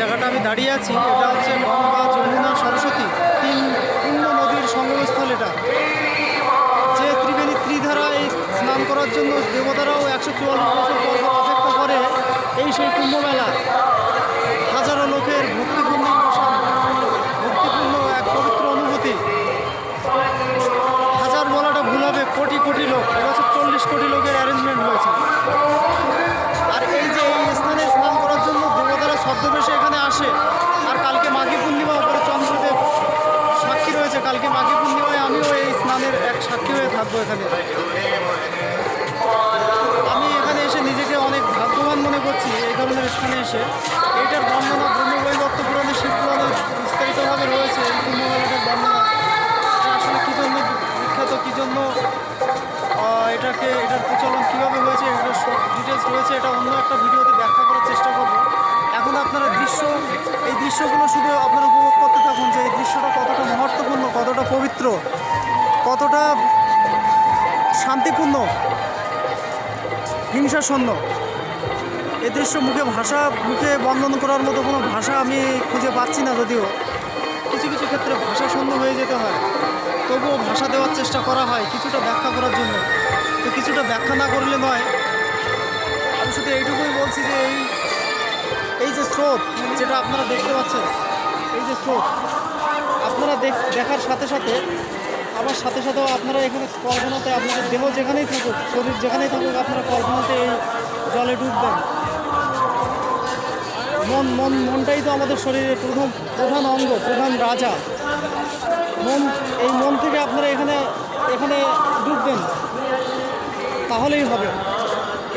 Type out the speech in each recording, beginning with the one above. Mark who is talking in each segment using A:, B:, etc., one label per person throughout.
A: জায়গাটা আমি দাঁড়িয়ে আছি এটা হচ্ছে গঙ্গা, যমুনা, সরস্বতী তিন পূর্ণ নদীর সঙ্গমস্থল। এটা যে ত্রিবেণী ত্রিধারায় স্নান করার জন্য দেবতারাও 144 বছর পর অপেক্ষা করে, এই সেই কুম্ভমেলা। হাজারো লোকের ভক্তিপূর্ণ এক পবিত্র অনুভূতি। হাজার বলাটা ভুল হবে, কোটি কোটি লোক, এবছর 40 কোটি লোকের অ্যারেঞ্জমেন্ট হয়েছে। আর এই যে এই স্থানে স্নান করার জন্য দেবতারা ছদ্মবেশে এখানে আসে। আর কালকে মাঘী পূর্ণিমা, উপরে চন্দ্রদেব সাক্ষী রয়েছে। কালকে মাঘী পূর্ণিমায় আমিও এই স্নানের এক সাক্ষী হয়ে থাকবো এখানে। আমি এখানে এসে নিজেকে অনেক ভাগ্যবান মনে করছি এই ধরনের স্থানে এসে। এইটার বর্ণনা ব্রহ্মবৈবর্ত পুরাণে, শিব পুরাণে বিস্তারিতভাবে রয়েছে। এই কুম্ভমেলাটার বর্ণনা আসলে কী জন্য বিখ্যাত, কী জন্য এটার প্রচলন কীভাবে হয়েছে, এটার সব ডিটেলস রয়েছে। এটা অন্য একটা ভিডিওতে ব্যাখ্যা করার চেষ্টা করব। এখন আপনারা এই দৃশ্যগুলো শুধু আপনারা উপভোগ করতে থাকুন যে এই দৃশ্যটা কতটা মহত্বপূর্ণ, কতটা পবিত্র, কতটা শান্তিপূর্ণ, হিংসাশূন্য। এই দৃশ্য মুখে বর্ণন করার মতো কোনো ভাষা আমি খুঁজে পাচ্ছি না। যদিও কিছু কিছু ক্ষেত্রে ভাষা শূন্য হয়ে যেতে হয়, তবুও ভাষা দেওয়ার চেষ্টা করা হয় কিছুটা ব্যাখ্যা করার জন্য। তো কিছুটা ব্যাখ্যা না করলে নয়। আমি শুধু এইটুকুই বলছি যে এই যে স্রোত, যেটা আপনারা দেখতে পাচ্ছেন, এই যে স্রোত আপনারা দেখার সাথে সাথে আবার সাথেও আপনারা এখানে কল্পনাতে, আপনাদের দেহ যেখানেই থাকুক, শরীর যেখানেই থাকুক, আপনারা কল্পনাতে এই জলে ডুববেন। মনটাই তো আমাদের শরীরের প্রধান অঙ্গ, প্রধান রাজা। এই মন থেকে আপনারা এখানে ডুববেন, তাহলেই হবে।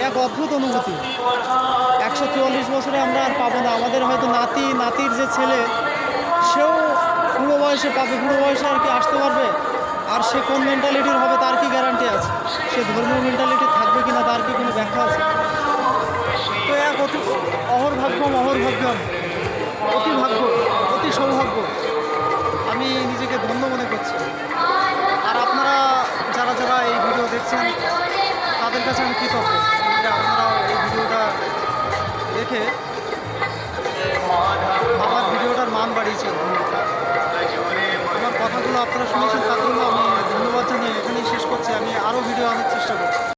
A: এক অদ্ভুত অনুভূতি 144 বছরে আমরা আর পাবো না। আমাদের হয়তো নাতির যে ছেলে, সেও বুড়ো বয়সে পাবে, বুড়ো বয়সে আর কি আসতে পারবে। আর সে কোন মেন্টালিটির হবে তার কি গ্যারান্টি আছে? সে ধর্মীয় মেন্টালিটি থাকবে কিনা তার কি কোনো ব্যাখ্যা আছে? তো এক অহরভাগ্যম, অতি ভাগ্য, অতি সৌভাগ্য। আমি নিজেকে ধন্য মনে করছি। আর আপনারা যারা এই ভিডিও দেখছেন তাদের কাছে আমি কৃতজ্ঞ যে আপনারা এই ভিডিওটা দেখে আমার ভিডিওটার মান বাড়িয়েছেন। আমার কথাগুলো আপনারা শুনেছেন, তার জন্য